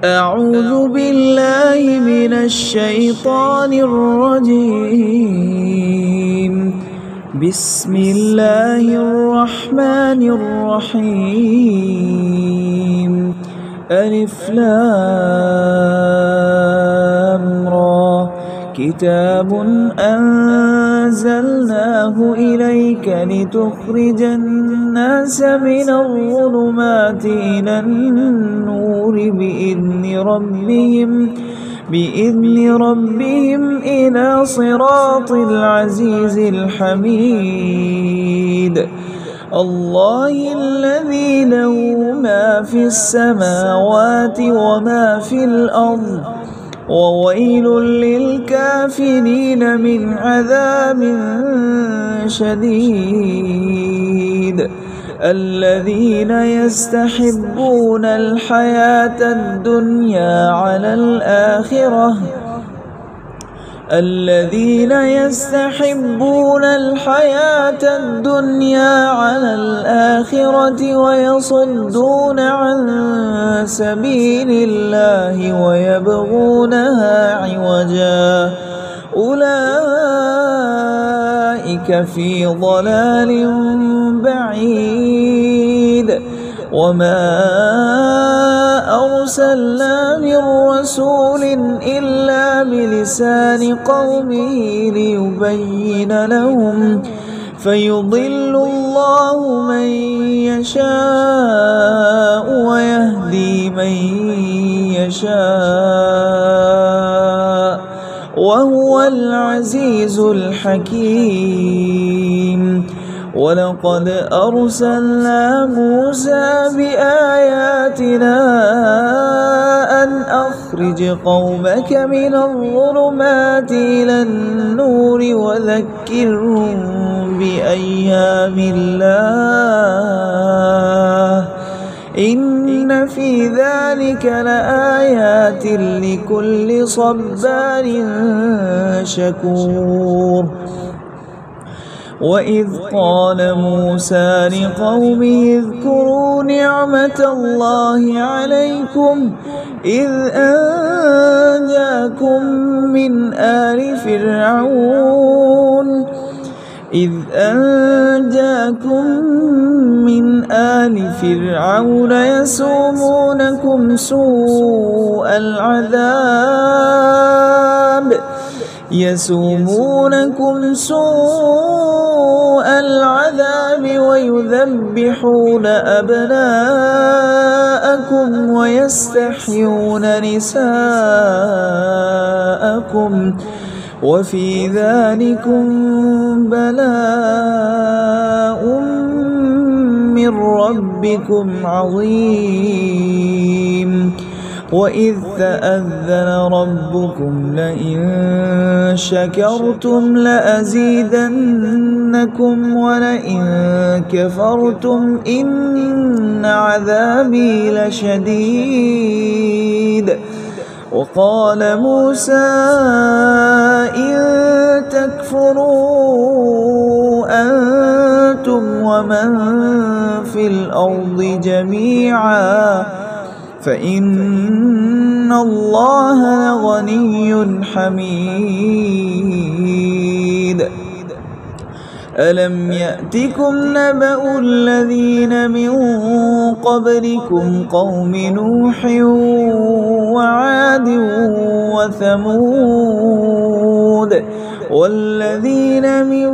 أعوذ بالله من الشيطان الرجيم. بسم الله الرحمن الرحيم. ألف لام را. كتاب أنزلناه إليك لتخرج الناس من الظلمات إلى النور بإذن ربهم إلى صراط العزيز الحميد. الله الذي له ما في السماوات وما في الأرض، وويل للكافرين من عذاب شديد. الذين يستحبون الحياة الدنيا على الآخرة ويصدون عن سبيل الله ويبغونها عوجا، أولئك في ضلال بعيد. وما أرسلنا من رسول إلا بلسان قومه ليبين لهم، فيضل الله من يشاء ويهدي من يشاء، وهو العزيز الحكيم. ولقد أرسلنا موسى بآياتنا أن أخرج قومك من الظلمات إلى النور وذكرهم بأيام الله، إن في ذلك لآيات لكل صبار شكور. وإذ قال موسى لقومه اذكروا نعمة الله عليكم إذ أنجاكم من آل فرعون يسومونكم سوء العذاب ويذبحون أبناءكم ويستحيون نساءكم، وفي ذلكم بلاء من ربكم عظيم. وإذ تأذن ربكم لئن شكرتم لأزيدنكم ولئن كفرتم إن عذابي لشديد. وقال موسى إن تكفروا أنتم ومن في الأرض جميعا فإن الله لغني حميد. ألم يأتكم نبأ الذين من قبلكم قوم نوح وعاد وثمود والذين من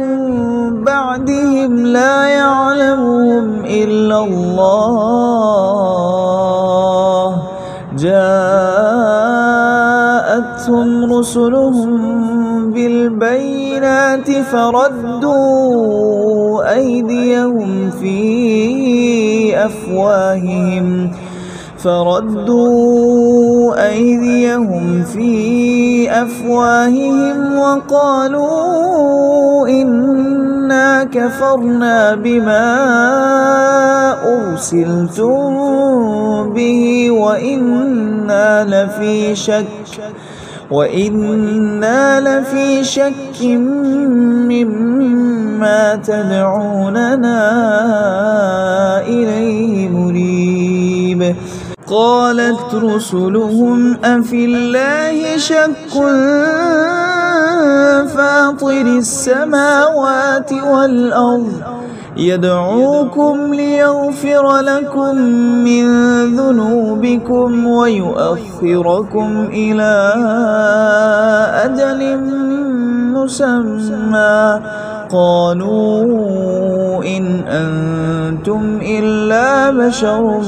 بعدهم لا يعلمهم إلا الله، جاءتهم رسلهم بالبينات فردوا أيديهم في أفواههم وقالوا إنا كفرنا بما أرسلتم به وإنا لفي شك مما تدعوننا إليه مريب. قالت رسلهم أفي الله شك فاطر السماوات والأرض يدعوكم ليغفر لكم من ذنوبكم ويؤخركم إلى أجل مسمى قالوا إن أنتم إلا بشر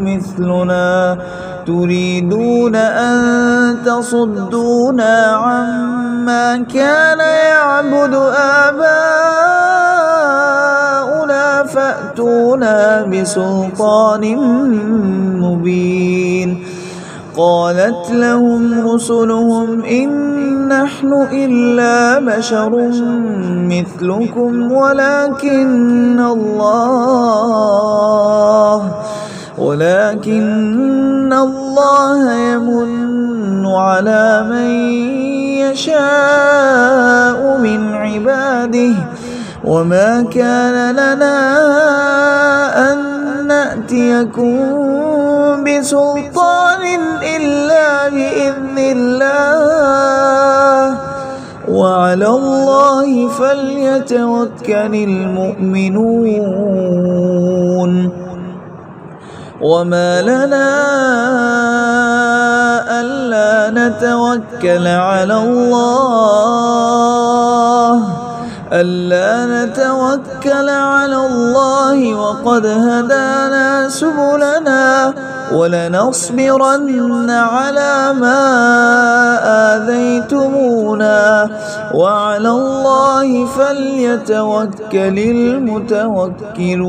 مثلنا تريدون أن تصدونا عما كان يعبد آباؤنا فأتونا بسلطان مبين قالت لهم رسلهم إن نحن إلا بشر مثلكم ولكن الله يمن على من يشاء من عباده وما كان لنا أن نأتيكم بسلطان إلا بإذن الله وعلى الله فليتوكل المؤمنون وما لنا ألا نتوكل على الله وقد هدانا سبلنا ولنصبرن على ما آذيتمونا وعلى الله فليتوكل المتوكلون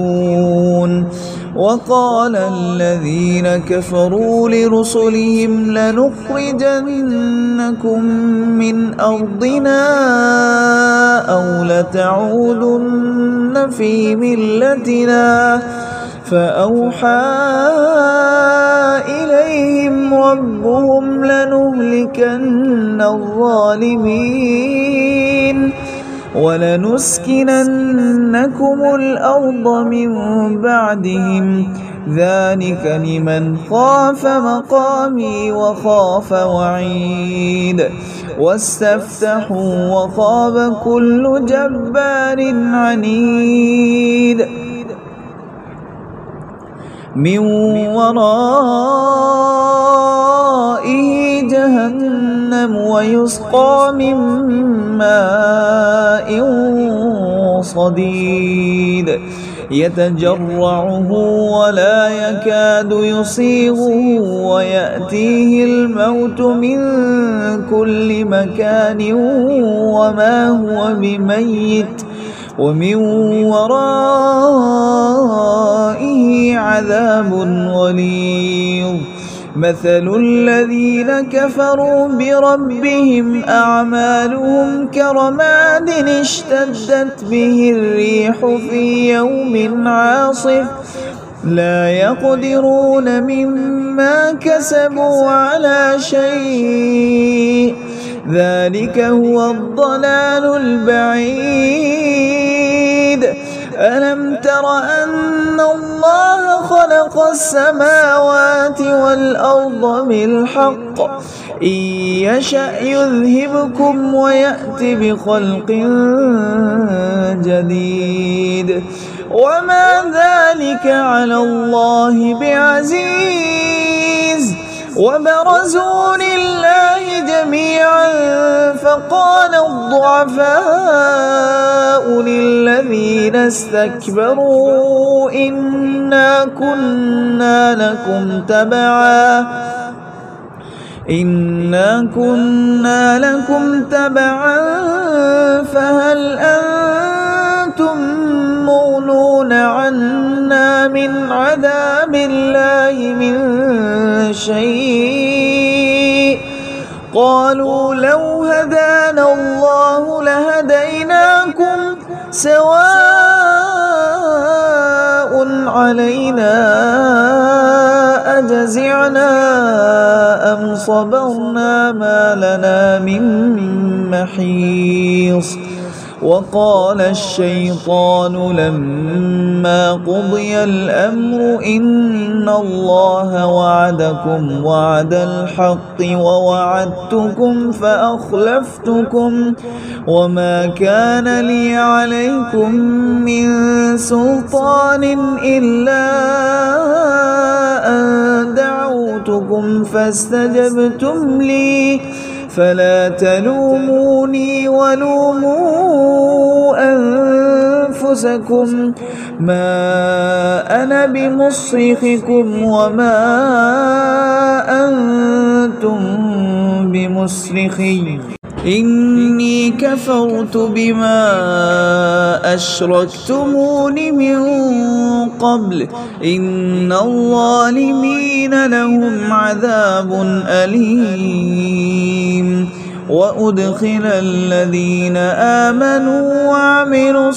وقال الذين كفروا لرسلهم لنخرجنكم من أرضنا أو لتعودن في ملتنا فأوحى إليهم ربهم لنهلكن الظالمين ولنسكننكم الأرض من بعدهم ذلك لمن خاف مقامي وخاف وعيد واستفتحوا وخاب كل جبار عنيد من ورائه جهنم ويسقى من ماء صديد يتجرعه ولا يكاد يصيغه ويأتيه الموت من كل مكان وما هو بميت ومن ورائه عذاب غليظ مثل الذين كفروا بربهم أعمالهم كرماد اشتدت به الريح في يوم عاصف لا يقدرون مما كسبوا على شيء ذلك هو الضلال البعيد ألم تر أن الله خلق السماوات والأرض بالحق إن يشأ يذهبكم ويأت بخلق جديد وما ذلك على الله بعزيز وبرزوا لله جميعا فقال الضعفاء للذين استكبروا إنا كنا لكم تبعا فهل أنتم مغنون عنا من عذاب الله من شيء قالوا لو هدانا الله لهديناكم سواء علينا أجزعنا أم صبرنا ما لنا من محيص وقال الشيطان لما قضي الأمر إن الله وعدكم وعد الحق ووعدتكم فأخلفتكم وما كان لي عليكم من سلطان إلا أن دعوتكم فاستجبتم لي فلا تلوموني ولوموا أنفسكم ما أنا بمصرخكم وما أنتم بمصرخي إني كفرت بما أشركتمون من قبل إن الظالمين لهم عذاب أليم وأدخل الذين آمنوا وعملوا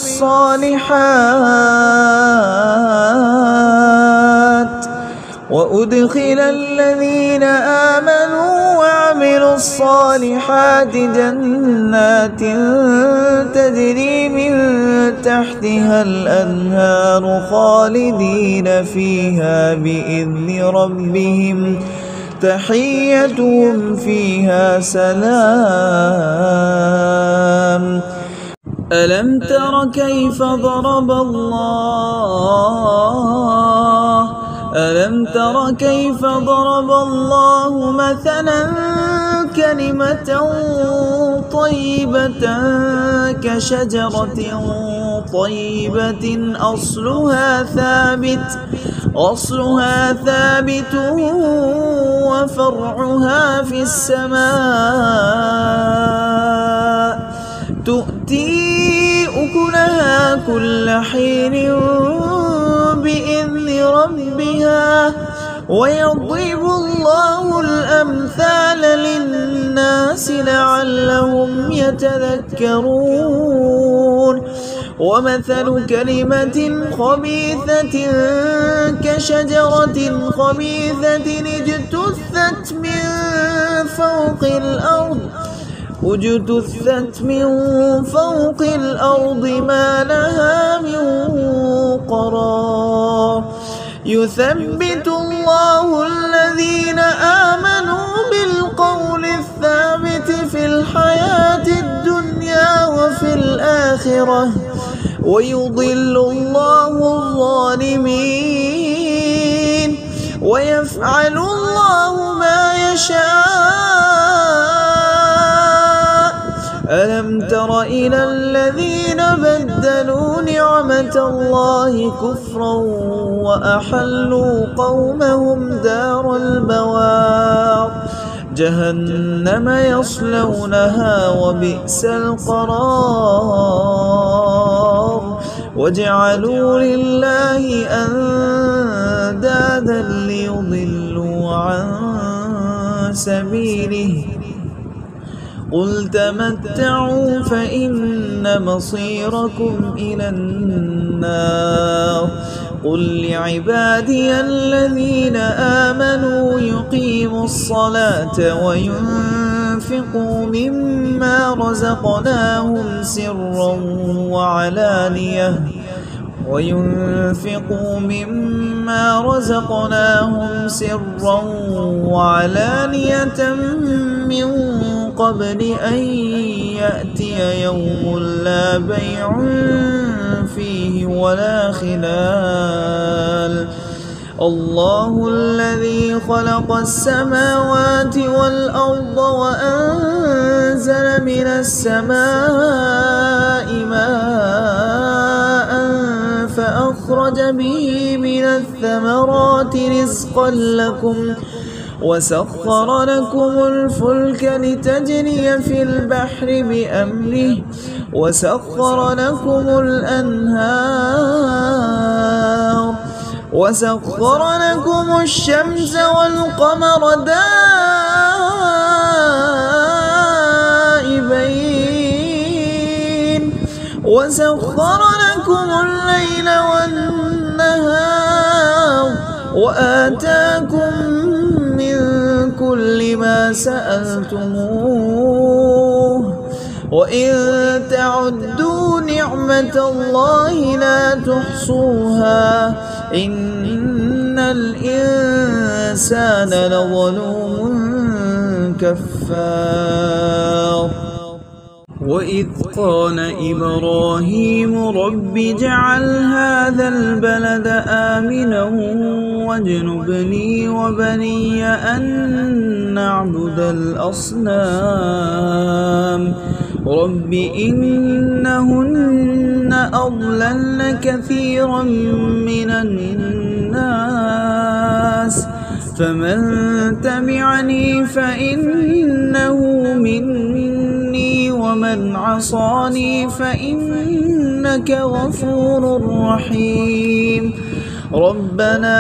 الصالحات جنات تجري من تحتها الأنهار خالدين فيها بإذن ربهم تحيتهم فيها سلام. ألم تر كيف ضرب الله مثلا كلمة طيبة كشجرة طيبة أصلها ثابت وفرعها في السماء تؤتي أكلها كل حين بإذن ربها ويضرب الله الأمثال للناس لعلهم يتذكرون. ومثل كلمة خبيثة كشجرة خبيثة اجتثت من فوق الأرض ما لها من قرار. يثبت الله الذين آمنوا بالقول الثابت في الحياة الدنيا وفي الآخرة ويضل الله الظالمين ويفعل الله ما يشاء. ألم تر إلى الذين بدلوا نعمة الله كفرا وأحلوا قومهم دار البوار جهنم يصلونها وبئس القرار. وجعلوا لله أندادا ليضلوا عن سبيله قل تمتعوا فإن مصيركم إلى النار. قل لعبادي الذين آمنوا يقيموا الصلاة وينفقوا مما رزقناهم سرا وعلانية من قبل أن يأتي يوم لا بيع فيه ولا خلال. الله الذي خلق السماوات والأرض وأنزل من السماء ماء فأخرج به من الثمرات رزقا لكم وسخر لكم الفلك لتجري في البحر بأمره وسخر لكم الأنهار وسخر لكم الشمس والقمر دائبين وسخر لكم الليل والنهار وآتاكم من كل ما سألتموه وإن تعدوا نعمة الله لا تحصوها إن الإنسان لظلوم كفار. وإذ قال إبراهيم رب اجعل هذا البلد آمنا واجنبني وبني أن نعبد الأصنام رب إنهن أضللن كثيرا من الناس فمن تبعني فإنه مني ومن عصاني فإنك غفور رحيم. ربنا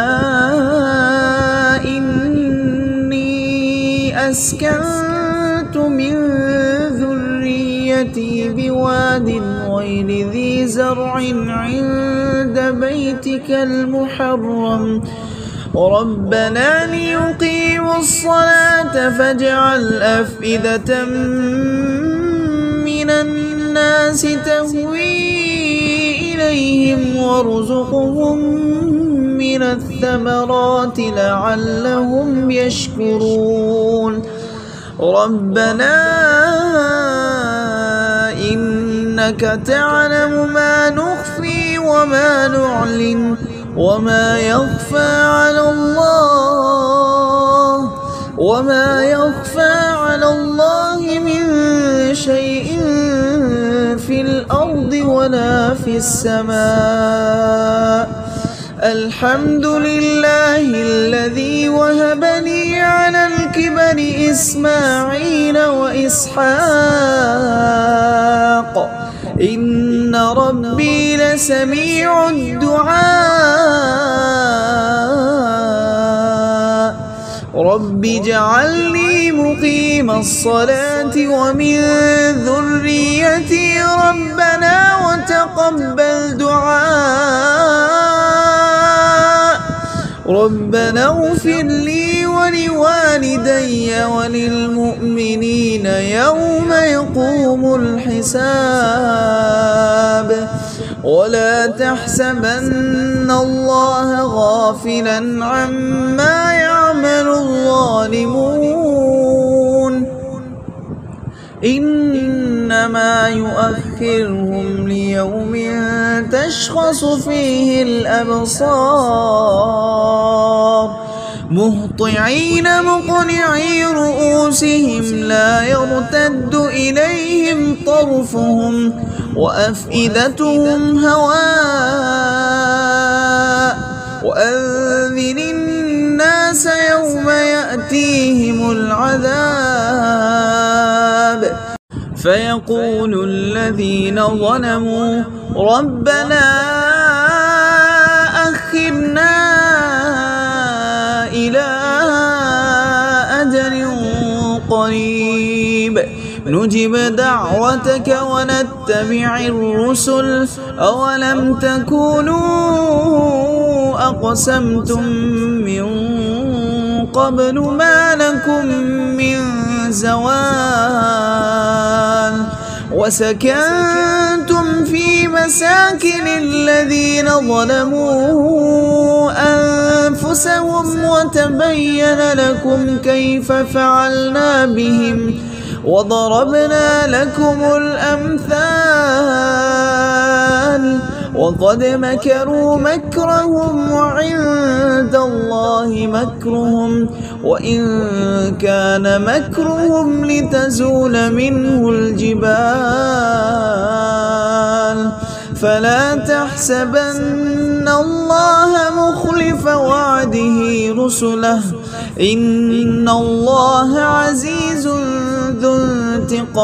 إني أسكنت من ذريتي بواد غير ذي زرع عند بيتك المحرم ربنا ليقيموا الصلاة فاجعل أفئدة من الناس تهوي إليهم وارزقهم من الثمرات لعلهم يشكرون. ربنا إنك تعلم ما نخفي وما نعلن وما يخفى على الله من شيء في الأرض ولا في السماء. الحمد لله الذي وهب لي على الكبر إسماعيل وإسحاق إن ربي لسميع الدعاء. رب اجعلني مقيم الصلاة ومن ذريتي ربنا وتقبل دعاء. ربنا اغفر لي ولوالدي وللمؤمنين يوم يقوم الحساب. ولا تحسبن الله غافلا عما يعمل الظالمون إنما يؤخرهم ليوم تشخص فيه الأبصار مهطعين مقنعي رؤوسهم لا يرتد إليهم طرفهم وأفئدتهم هواء. وأنذر الناس يوم يأتيهم العذاب فيقول الذين ظلموا ربنا أخرنا إلى أجل قريب نجب دعوتك ونتبع الرسل أولم تكونوا أقسمتم من قبل ما لكم من زوال وسكنتم في مساكن الذين ظلموا أنفسهم وتبين لكم كيف فعلنا بهم وضربنا لكم الأمثال وقد مكروا مكرهم وعند الله مكرهم وإن كان مكرهم لتزول منه الجبال فلا تحسبن الله مخلف وعده رسله إن الله عزيز ذو انتقام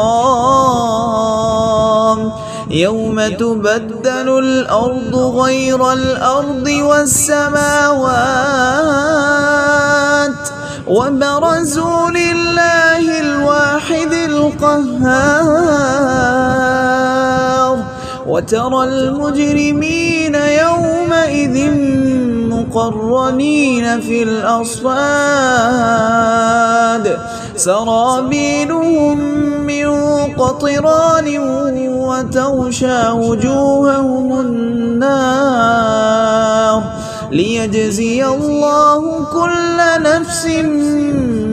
يوم تبدل الأرض غير الأرض والسماوات وبرزوا لله الواحد القهار وترى المجرمين يومئذ مقرنين في الأصفاد سرابيلهم من قطران وتغشى وجوههم النار ليجزي الله كل نفس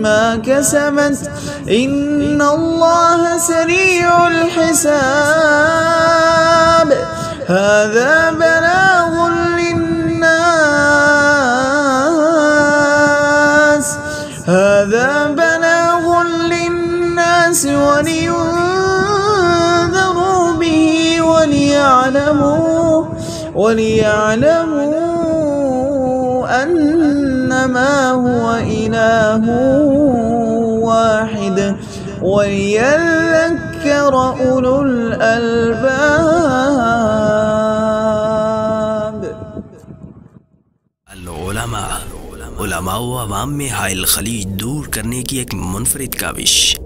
ما كسبت إن الله سريع الحساب. هذا بلاغ للناس ولينذروا به وليعلموا أنما هو إله واحد وليذكر أولو الألباب. उलमा व अवाम में हाइल खलीज दूर करने की एक मुनफरिद काविश।